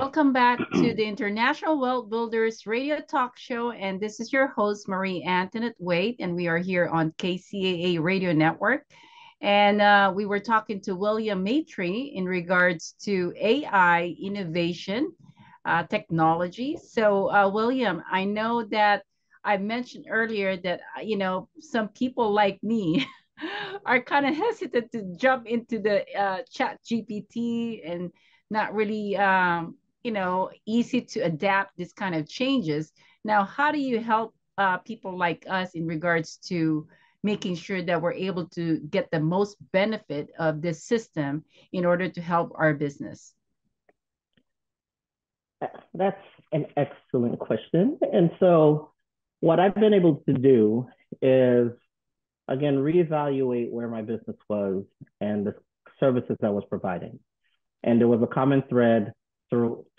Welcome back to the International Wealth Builders Radio Talk Show. And this is your host, Marie Antonette Waite, and we are here on KCAA Radio Network. And we were talking to William Maitre in regards to AI innovation technology. So, William, I know that I mentioned earlier that, some people like me are kind of hesitant to jump into the chat GPT and not really easy to adapt this kind of changes. Now, how do you help people like us in regards to making sure that we're able to get the most benefit of this system in order to help our business? That's an excellent question. And so what I've been able to do is, again, reevaluate where my business was and the services I was providing. And there was a common thread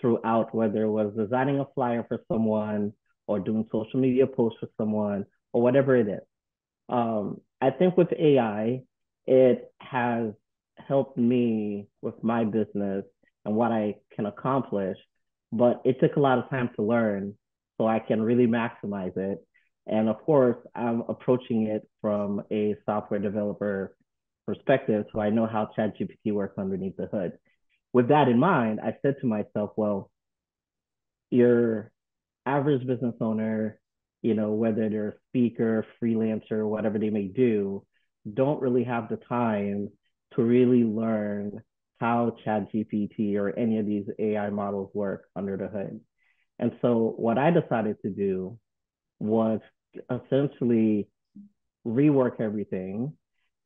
throughout, whether it was designing a flyer for someone or doing social media posts for someone or whatever it is. I think with AI, it has helped me with my business and what I can accomplish, but it took a lot of time to learn so I can really maximize it. And of course, I'm approaching it from a software developer perspective, so I know how ChatGPT works underneath the hood. With that in mind, I said to myself, well, your average business owner, whether they're a speaker, freelancer, whatever they may do, don't really have the time to really learn how ChatGPT or any of these AI models work under the hood. And so what I decided to do was essentially rework everything.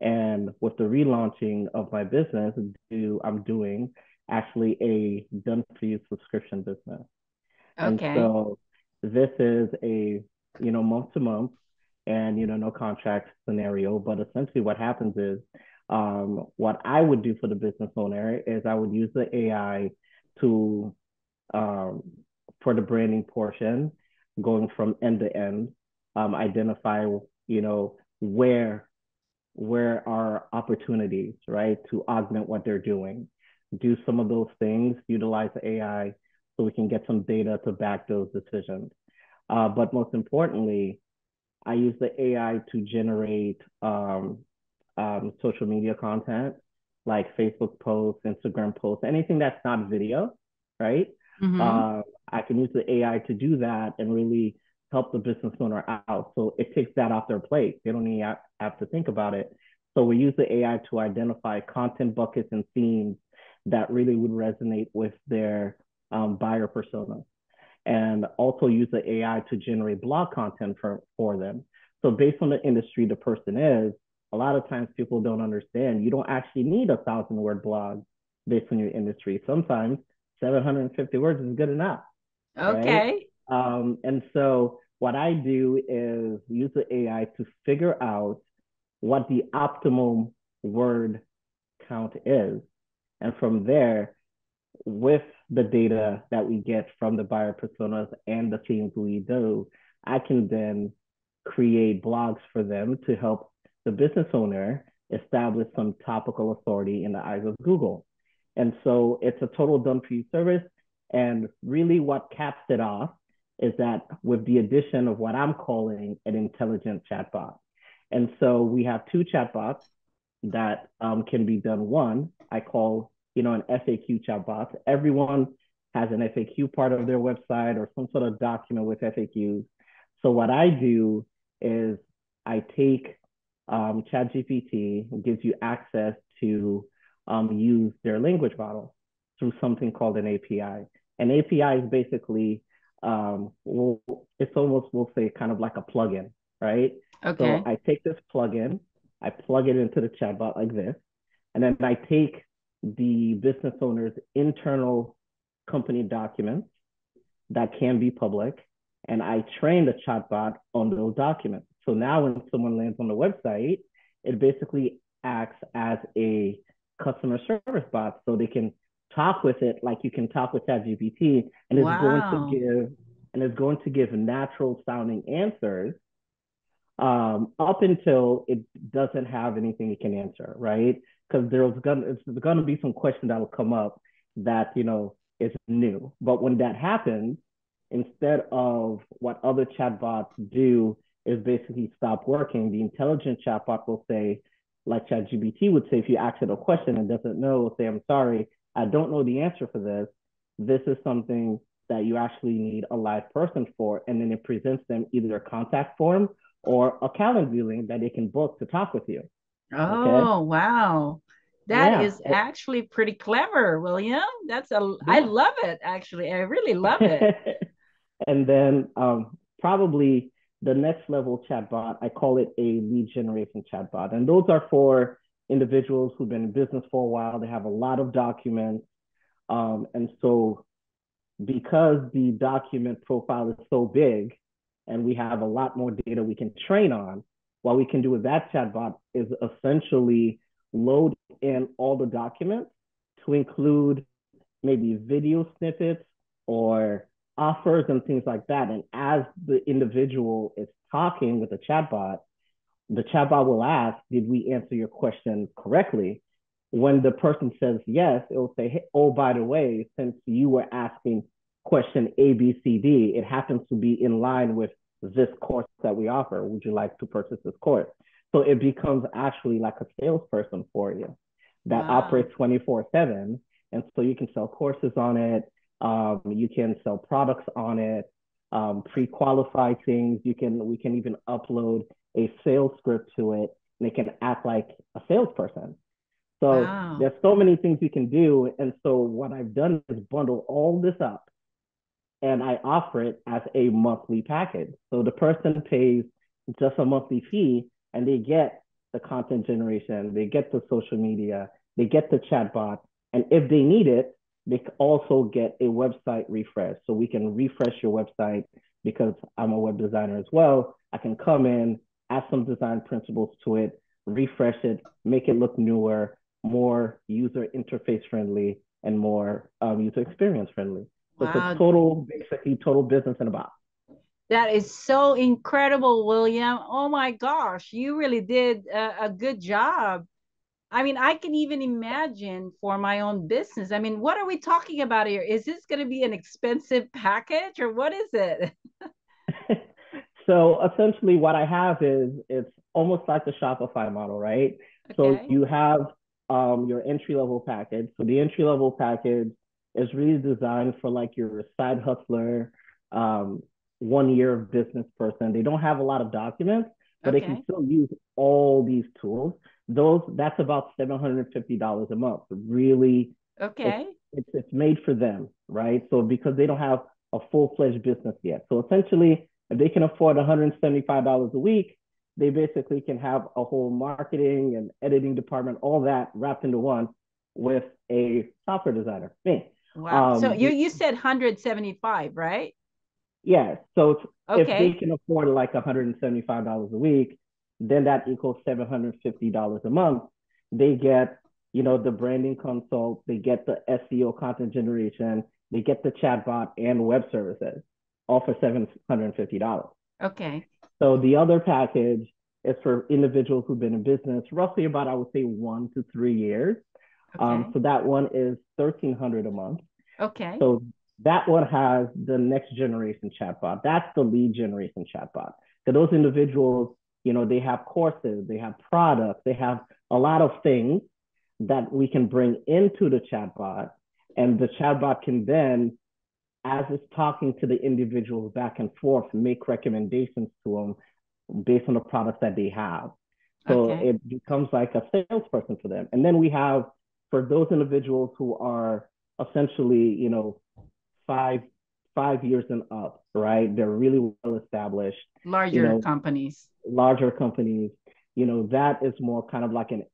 And with the relaunching of my business, I'm doing actually a done-for-you subscription business. And so this is a, month to month and, no contract scenario. But essentially what happens is what I would do for the business owner is I would use the AI to, for the branding portion, going from end to end, identify, where are opportunities, right, to augment what they're doing, do some of those things, utilize the AI so we can get some data to back those decisions. But most importantly, I use the AI to generate social media content like Facebook posts, Instagram posts, anything that's not video, right? Mm-hmm. I can use the AI to do that and really help the business owner out. So it takes that off their plate. They don't even have to think about it. So we use the AI to identify content buckets and themes that really would resonate with their buyer persona. And also use the AI to generate blog content for them. So based on the industry the person is, a lot of times people don't understand you don't actually need 1,000-word blog based on your industry. Sometimes 750 words is good enough. Okay. Right? And so what I do is use the AI to figure out what the optimum word count is. And from there, with the data that we get from the buyer personas and the themes we do, I can then create blogs for them to help the business owner establish some topical authority in the eyes of Google. And so it's a total done-for-you service. And really what caps it off is that with the addition of what I'm calling an intelligent chatbot. And so we have two chatbots that can be done. One, I call, an FAQ chatbot. Everyone has an FAQ part of their website or some sort of document with FAQs. So what I do is I take ChatGPT, gives you access to use their language model through something called an API. An API is basically, it's almost, we'll say, kind of like a plugin, right? Okay. So I take this plugin, I plug it into the chatbot like this, and then I take the business owner's internal company documents that can be public, and I train the chatbot on those documents. So now when someone lands on the website, it basically acts as a customer service bot, so they can talk with it like you can talk with ChatGPT, and it's going to give natural sounding answers up until it doesn't have anything it can answer, right? Because there's gonna be some question that will come up that is new. But when that happens, instead of what other chatbots do is basically stop working, the intelligent chatbot will say, like ChatGPT would say, if you ask it a question and doesn't know, it'll say, I'm sorry, I don't know the answer for this. This is something that you actually need a live person for. And then it presents them either a contact form or a calendar link that they can book to talk with you. Okay. Oh, wow. That Yeah. is actually pretty clever, William. I Yeah. love it, actually. I really love it. And then probably the next level chatbot, I call it a lead generation chatbot. And those are for individuals who've been in business for a while. They have a lot of documents. And so because the document profile is so big and we have a lot more data we can train on, what we can do with that chatbot is essentially load in all the documents to include maybe video snippets or offers and things like that. And as the individual is talking with the chatbot will ask, did we answer your question correctly? When the person says yes, it will say, hey, oh, by the way, since you were asking question A, B, C, D, it happens to be in line with this course that we offer. Would you like to purchase this course? So it becomes actually like a salesperson for you that Wow. operates 24/7. And so you can sell courses on it. You can sell products on it, pre-qualify things. We can even upload a sales script to it, and it can act like a salesperson. So Wow. there's so many things you can do. And so what I've done is bundle all this up and I offer it as a monthly package. So the person pays just a monthly fee and they get the content generation, they get the social media, they get the chatbot. And if they need it, they also get a website refresh. So we can refresh your website because I'm a web designer as well. I can come in, add some design principles to it, refresh it, make it look newer, more user interface friendly, and more user experience friendly. So it's a Wow. basically total business in a box. That is so incredible, William. Oh my gosh, you really did a good job. I mean, I can even imagine for my own business. I mean, what are we talking about here? Is this going to be an expensive package or what is it? So essentially what I have is it's almost like the Shopify model, right? So Okay. you have your entry level package. So the entry level package is really designed for like your side hustler, um, 1 year of business person. They don't have a lot of documents, but they can Okay. still use all these tools. That's about $750 a month. Really, it's Okay. it's made for them, right? So because they don't have a full-fledged business yet. So essentially, if they can afford $175 a week, they basically can have a whole marketing and editing department, all that wrapped into one with a software designer, me. Wow. So Um, you said 175, right? yeah, so if they Okay. can afford like $175 a week, then that equals $750 a month. They get, the branding consult, they get the SEO content generation, they get the chatbot and web services, all for $750. Okay. So the other package is for individuals who've been in business roughly about, I would say, 1 to 3 years. Okay. So that one is 1,300 a month. Okay. So that one has the next generation chatbot. That's the lead generation chatbot. So those individuals, they have courses, they have products, they have a lot of things that we can bring into the chatbot. And the chatbot can then, as it's talking to the individuals back and forth, make recommendations to them based on the products that they have. So Okay. it becomes like a salesperson for them. And then we have for those individuals who are essentially, five 5 years and up, right? They're really well established, you Larger know, companies. larger companies, that is more kind of like an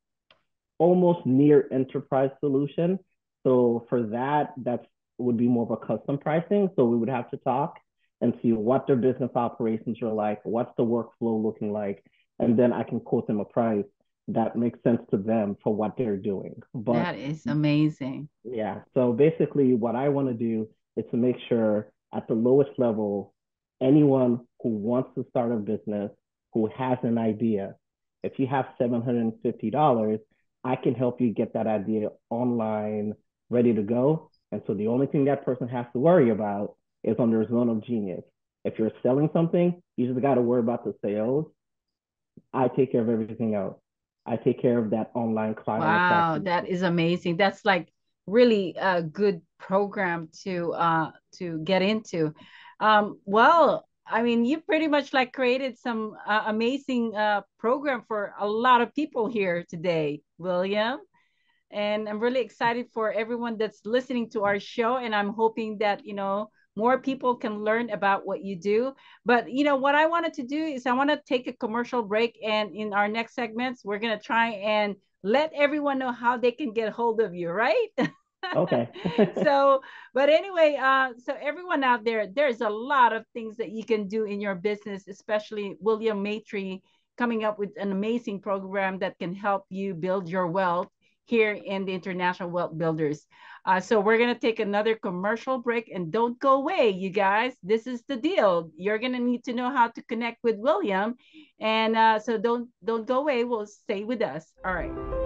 almost near enterprise solution. So for that, that's would be more of a custom pricing. So we would have to talk and see what their business operations are like, what's the workflow looking like, and then I can quote them a price that makes sense to them for what they're doing. But That is amazing. yeah, so basically what I want to do is to make sure at the lowest level, anyone who wants to start a business, who has an idea, if you have $750, I can help you get that idea online, ready to go. And so the only thing that person has to worry about is on their zone of genius. If you're selling something, you just got to worry about the sales. I take care of everything else. I take care of that online client Wow, attraction. that is amazing. That's like really a good program to get into. Well, I mean, you pretty much like created some amazing program for a lot of people here today, William. And I'm really excited for everyone that's listening to our show. And I'm hoping that, more people can learn about what you do. But, what I wanted to do is I want to take a commercial break. And in our next segments, we're going to try and let everyone know how they can get hold of you, right? Okay. So, but anyway, so everyone out there, there's a lot of things that you can do in your business, especially William Maitre coming up with an amazing program that can help you build your wealth here in the International Wealth Builders. So we're gonna take another commercial break, and don't go away, you guys. This is the deal. You're gonna need to know how to connect with William, and so don't go away. We'll stay with us. All right.